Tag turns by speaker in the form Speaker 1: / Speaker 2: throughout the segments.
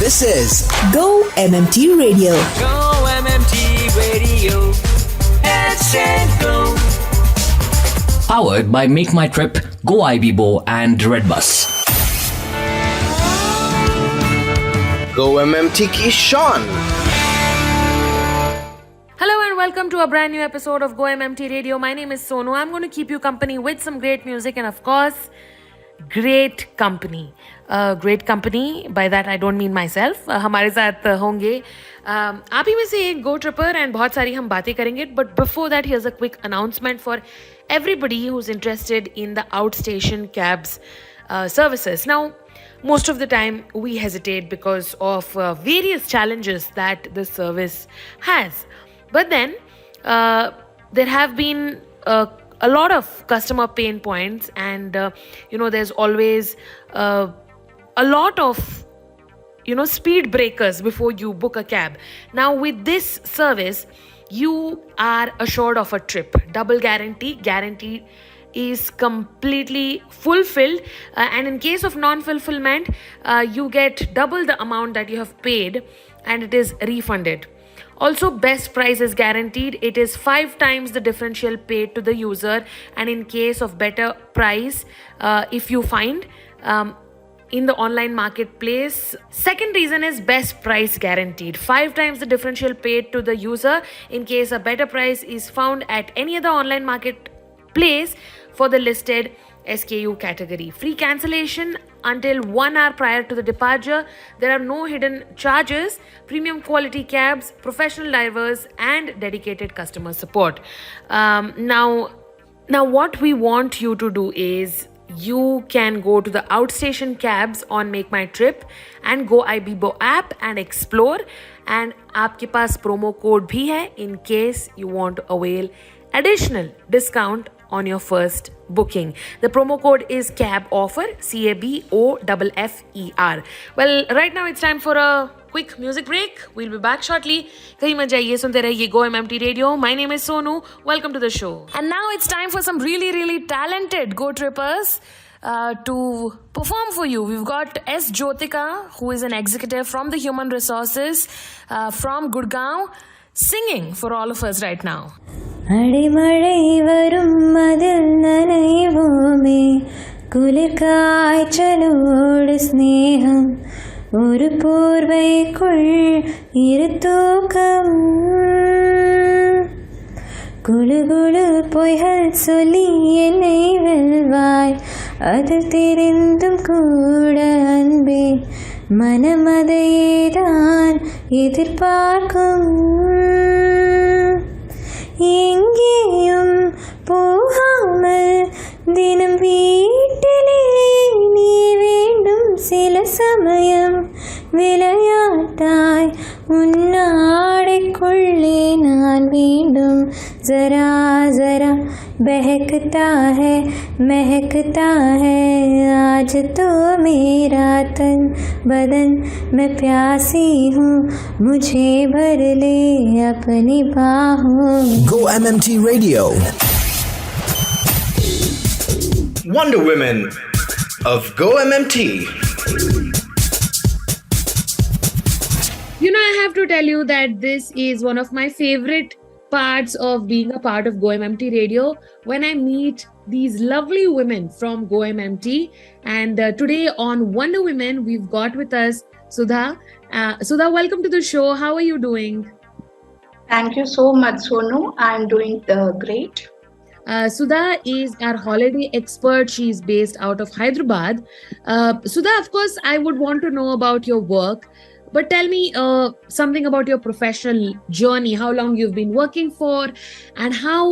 Speaker 1: This is Go MMT Radio.
Speaker 2: Go MMT Radio. Let's go.
Speaker 3: Powered by Make My Trip, Go IBBO and Redbus.
Speaker 4: Go MMT की Sean.
Speaker 5: Hello and welcome to a brand new episode of Go MMT Radio. My name is Sonu. I'm going to keep you company with some great music and of course, great company. Great company, by that I don't mean myself. हमारे साथ होंगे आप ही में से एक गो tripper and बहुत सारी हम बातें करेंगे. But before that, here's a quick announcement for everybody who's interested in the outstation cabs services. Now, most of the time we hesitate because of various challenges that the service has. But then there have been a lot of customer pain points and there's always a lot of speed breakers before you book a cab. Now with this service you are assured of a trip, double guarantee is completely fulfilled, and in case of non-fulfillment you get double the amount that you have paid and it is refunded. Also, best price is guaranteed. It is 5 times the differential paid to the user, and in case of better price, if you find in the online marketplace. Second reason is best price guaranteed. 5 times the differential paid to the user in case a better price is found at any other online marketplace for the listed SKU category. Free cancellation until 1 hour prior to the departure. There are no hidden charges, premium quality cabs, professional drivers and dedicated customer support. Now what we want you to do is you can go to the outstation cabs on Make My Trip and Go IBBO app and explore, and आपके पास promo code भी है in case you want to avail additional discount on your first booking. The promo code is CAB offer, CABOFFER. Well, right now it's time for a quick music break. We'll be back shortly. कहीं मत जाइए, सुनते रहिए Go MMT Radio. My name is Sonu. Welcome to the show. And now it's time for some really talented Go Trippers to perform for you. We've got Jothika, who is an executive from the Human Resources from Gurgaon, singing for all of us right now.
Speaker 6: அடிமழை வரும் அதில் நனைவோமே குளிர் காய்ச்சலோடு ஸ்நேகம் ஒரு போர்வைக்குள் இரு தூக்கம் குழு குழு பொய்கள் சொல்லி என்னை வெல்வாய் அது தெரிந்தும் கூட அன்பே மனமதையேதான் எதிர்பார்க்கும் எங்கேயும் போகாமல் தினம் வீட்டிலே நீ வேண்டும் சில சமயம் விளையாட்டாய் உன்னாடைக்குள்ளே நான் வேண்டும் जरा जरा बहकता है महकता है आज तो मेरा तन बदन मैं प्यासी हूँ मुझे भर ले अपनी बाहों.
Speaker 1: Go MMT Radio.
Speaker 4: Wonder Women of Go MMT.
Speaker 5: I have to tell you that this is one of my favorite parts of being a part of Go MMT Radio, when I meet these lovely women from Go MMT. And today on Wonder Women, we've got with us Sudha. Sudha, welcome to the show. How are you doing?
Speaker 7: Thank you so much, Sonu. I'm doing great.
Speaker 5: Sudha is our holiday expert. She's based out of Hyderabad. Sudha, of course, I would want to know about your work. But tell me something about your professional journey, how long you've been working for, and how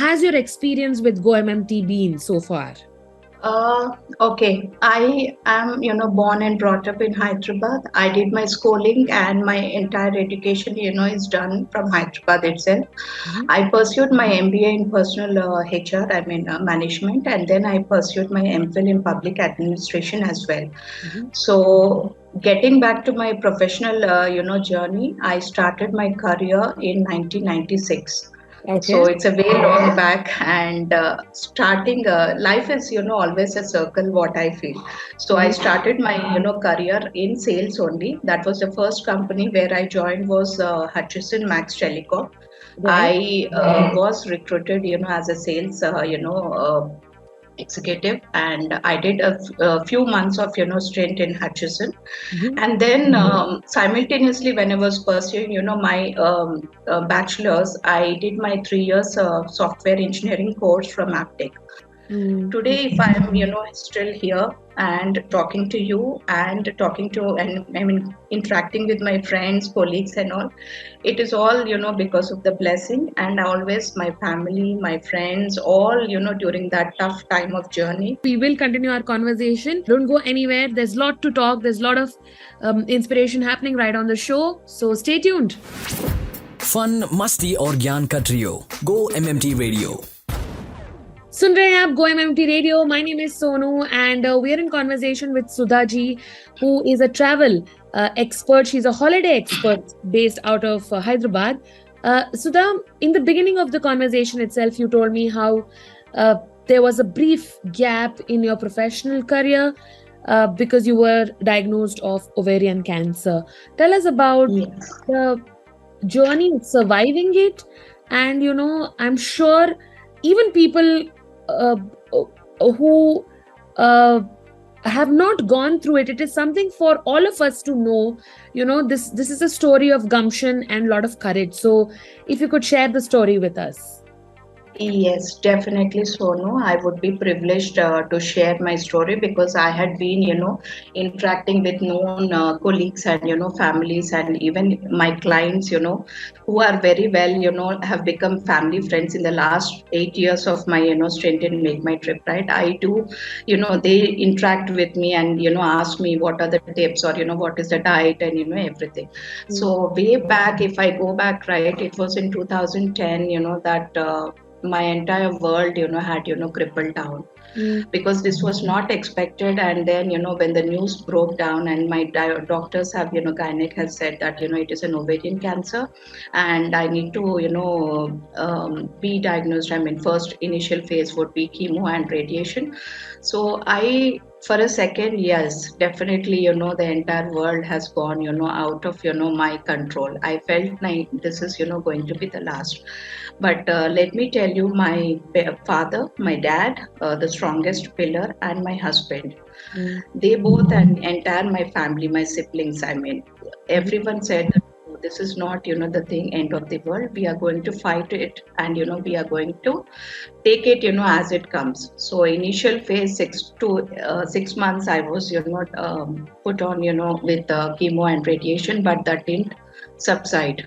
Speaker 5: has your experience with Go MMT been so far?
Speaker 7: Okay, I am, born and brought up in Hyderabad. I did my schooling and my entire education, is done from Hyderabad itself. Mm-hmm. I pursued my MBA in personal HR, management, and then I pursued my MPhil in public administration as well. Mm-hmm. So, getting back to my professional, journey, I started my career in 1996.
Speaker 5: Okay.
Speaker 7: So it's a way long back, and starting life is always a circle. What I feel. So I started my career in sales only. That was the first company where I joined was Hutchison Max Telecom.
Speaker 5: Right.
Speaker 7: I was recruited as a sales executive, and I did a few months of stint in Hutchison.
Speaker 5: Mhm.
Speaker 7: And then simultaneously, when I was pursuing my bachelor's, I did my 3 years software engineering course from Aptech.
Speaker 5: Mm.
Speaker 7: Today, if I am still here and talking to you and talking to, and I mean interacting with my friends, colleagues and all, it is all because of the blessing, and always my family, my friends, all during that tough time of journey.
Speaker 5: We will continue our conversation. Don't go anywhere. There's a lot to talk. There's a lot of inspiration happening right on the show. So stay tuned.
Speaker 1: Fun मस्ती और ज्ञान का trio go MMT radio
Speaker 5: सुन रहे हैं आप Go MMT Radio. My name is Sonu, and we are in conversation with Sudha G, who is a travel expert. She's a holiday expert based out of Hyderabad. Sudha, in the beginning of the conversation itself, you told me how there was a brief gap in your professional career because you were diagnosed of ovarian cancer. Tell us about
Speaker 7: Yes.
Speaker 5: the journey of surviving it, and I'm sure even people uh, who have not gone through it, it is something for all of us to know. This is a story of gumption and a lot of courage. So if you could share the story with us.
Speaker 7: Yes, definitely, Sonu. I would be privileged to share my story, because I had been, interacting with known colleagues and, families, and even my clients, who are very well, have become family friends in the last 8 years of my, stint in Make My Trip, right? I do, they interact with me and, ask me what are the tips, or, what is the diet, and, everything. So way back, if I go back, right, it was in 2010, that my entire world had crippled down, because this was not expected. And then when the news broke down, and my doctors have gynec has said that it is an ovarian cancer, and I need to be diagnosed. I mean, first initial phase would be chemo and radiation. So I, for a second, yes, definitely, the entire world has gone out of my control. I felt like this is going to be the last. But let me tell you, my father, my dad, the strongest pillar, and my husband, they both, and entire my family, my siblings, I mean, everyone said that, "Oh, this is not, the thing, end of the world. We are going to fight it, and, we are going to take it, as it comes." So initial phase, 6 months, I was, put on, with chemo and radiation, but that didn't subside.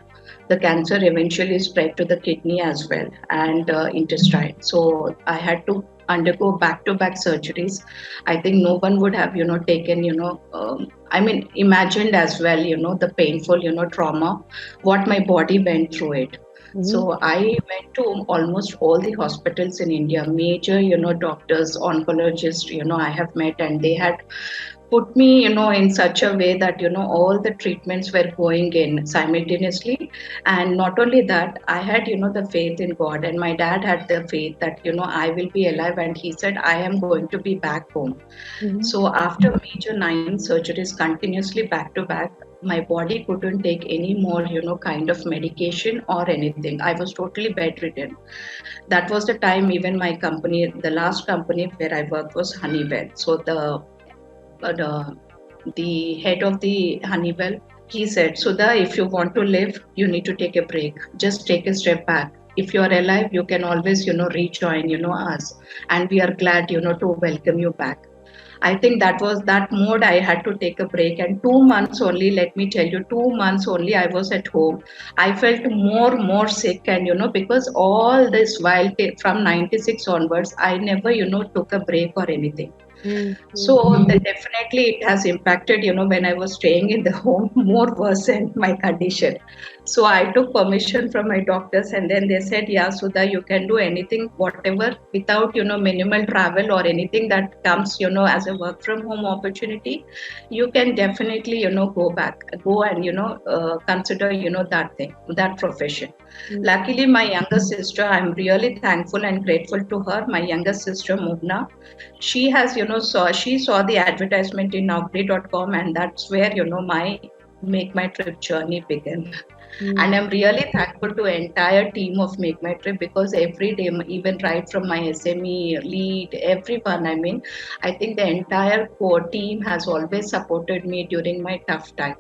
Speaker 7: The cancer eventually spread to the kidney as well, and intestine. So I had to undergo back-to-back surgeries. I think no one would have, taken, I mean, imagined as well, the painful, trauma, what my body went through it. So I went to almost all the hospitals in India, major, doctors, oncologists, I have met, and they had put me, in such a way that, all the treatments were going in simultaneously. And not only that, I had, the faith in God, and my dad had the faith that, I will be alive. And he said, I am going to be back home. So after major 9 surgeries continuously back to back, my body couldn't take any more, kind of medication or anything. I was totally bedridden. That was the time even my company, the last company where I worked was Honeywell. So the head of the Honeywell, he said, Sudha, if you want to live, you need to take a break. Just take a step back. If you are alive, you can always, rejoin, us. And we are glad, to welcome you back. I think that was that mode. I had to take a break, and 2 months only, let me tell you, 2 months only I was at home. I felt more sick, and because all this while from 96 onwards, I never, took a break or anything. So definitely it has impacted, when I was staying in the home, more worsened my condition. So I took permission from my doctors, and then they said, yeah, Sudha, you can do anything, whatever, without, minimal travel or anything that comes, as a work from home opportunity. You can definitely, go and, consider, that thing, that profession. Luckily, my younger sister, I'm really thankful and grateful to her. My younger sister, Mugna, she has, she saw the advertisement in Naukri.com, and that's where, my Make My Trip journey began. And I'm really thankful to entire team of Make My Trip, because every day, even right from my SME lead, everyone, I think the entire core team has always supported me during my tough time.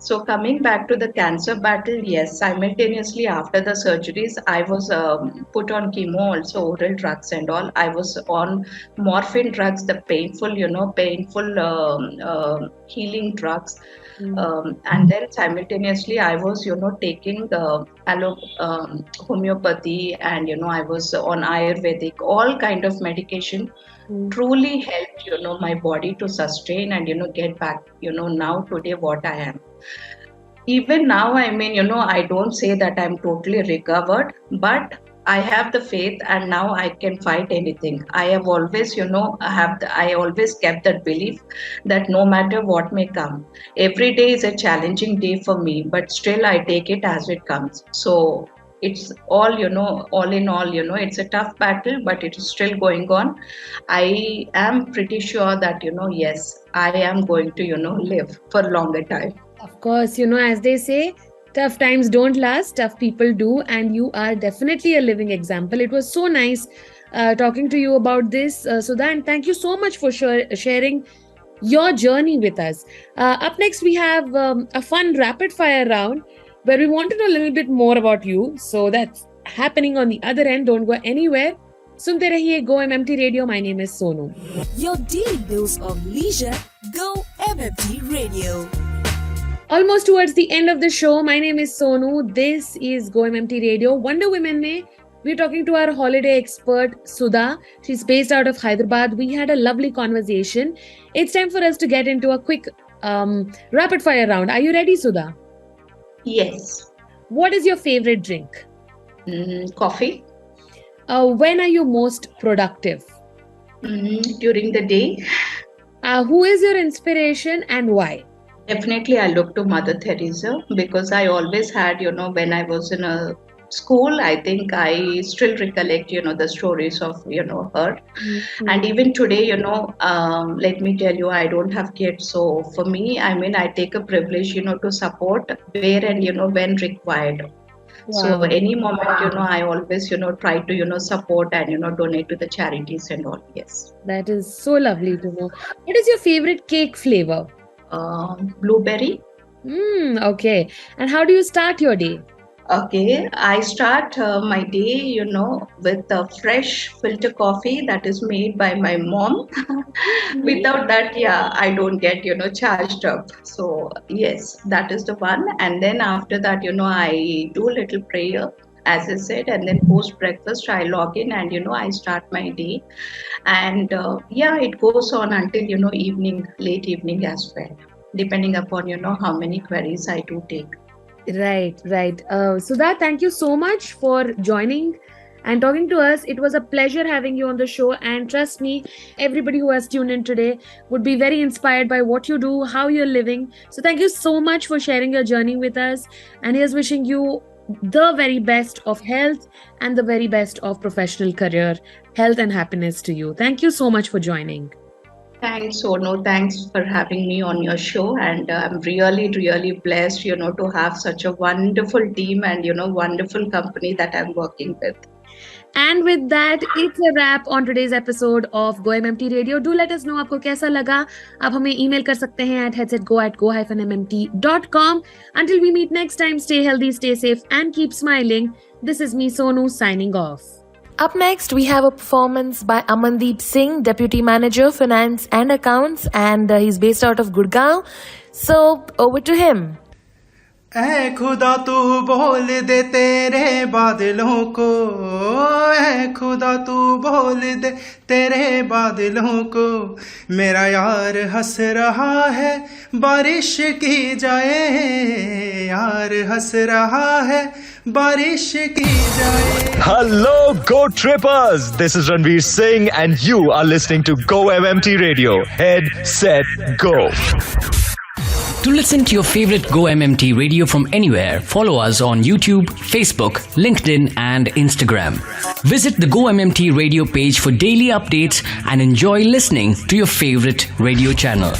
Speaker 7: So coming back to the cancer battle, yes, simultaneously after the surgeries, I was put on chemo, also oral drugs and all. I was on morphine drugs, the painful, healing drugs. And then simultaneously, I was, taking the homeopathy, and, I was on Ayurvedic, all kind of medication. Truly helped, my body to sustain and, get back, now today what I am. Even now, I don't say that I'm totally recovered, but I have the faith, and now I can fight anything. I have always, I always kept that belief that no matter what may come, every day is a challenging day for me, but still I take it as it comes. So it's all, all in all, it's a tough battle, but it is still going on. I am pretty sure that, yes, I am going to, live for a longer time.
Speaker 5: Of course, as they say, tough times don't last, tough people do, and you are definitely a living example. It was so nice talking to you about this, Sudha, and thank you so much for sharing your journey with us. Up next, we have a fun rapid fire round where we want to know a little bit more about you. So that's happening on the other end. Don't go anywhere. Sunte rahiye Go MMT Radio. My name is Sonu.
Speaker 8: Your daily dose of leisure, Go MMT Radio.
Speaker 5: Almost towards the end of the show, my name is Sonu. This is Go MMT Radio. Wonder Women mein, we're talking to our holiday expert, Sudha. She's based out of Hyderabad. We had a lovely conversation. It's time for us to get into a quick rapid fire round. Are you ready, Sudha?
Speaker 7: Yes.
Speaker 5: What is your favorite drink?
Speaker 7: Coffee.
Speaker 5: When are you most productive?
Speaker 7: During the day.
Speaker 5: Who is your inspiration and why?
Speaker 7: Definitely, I look to Mother Teresa, because I always had, when I was in a school, I think I still recollect, the stories of, her. And even today, let me tell you, I don't have kids. So for me, I take a privilege, to support where and, when required. Wow. So any moment, I always, try to, support and, donate to the charities and all. Yes.
Speaker 5: That is so lovely to know. What is your favorite cake flavor?
Speaker 7: Blueberry.
Speaker 5: Okay. And how do you start your day?
Speaker 7: Okay, I start my day, with a fresh filter coffee that is made by my mom. Without that, I don't get, charged up. So yes, that is the one. And then after that, I do a little prayer, as I said, and then post breakfast, I log in and, I start my day. And it goes on until, evening, late evening as well, depending upon, how many queries I do take.
Speaker 5: Right. Sudha, thank you so much for joining and talking to us. It was a pleasure having you on the show. And trust me, everybody who has tuned in today would be very inspired by what you do, how you're living. So thank you so much for sharing your journey with us. And here's wishing you the very best of health and the very best of professional career, health and happiness to you. Thank you so much for joining.
Speaker 7: Thanks, Sonu. Thanks for having me on your show. And I'm really, really blessed, to have such a wonderful team and, wonderful company that I'm working with.
Speaker 5: And with that, it's a wrap on today's episode of Go MMT Radio. Do let us know आपको कैसा लगा. आप हमें email कर सकते हैं at headsetgo@go-mmt.com. Until we meet next time, stay healthy, stay safe, and keep smiling. This is me, Sonu, signing off. Up next, we have a performance by Amandeep Singh, Deputy Manager, Finance and Accounts, and he's based out of Gurgaon. So, over to him.
Speaker 9: ऐ खुदा तू बोल दे तेरे बादलों को, ऐ खुदा तू बोल दे तेरे बादलों को, मेरा यार हंस रहा है बारिश की जाए, यार हंस रहा है बारिश की जाए.
Speaker 10: Hello, Go Trippers! This is Ranveer Singh and you are listening to Go MMT Radio. Head, set, go.
Speaker 3: To listen to your favorite Go MMT radio from anywhere, follow us on YouTube, Facebook, LinkedIn and Instagram. Visit the Go MMT radio page for daily updates and enjoy listening to your favorite radio channel.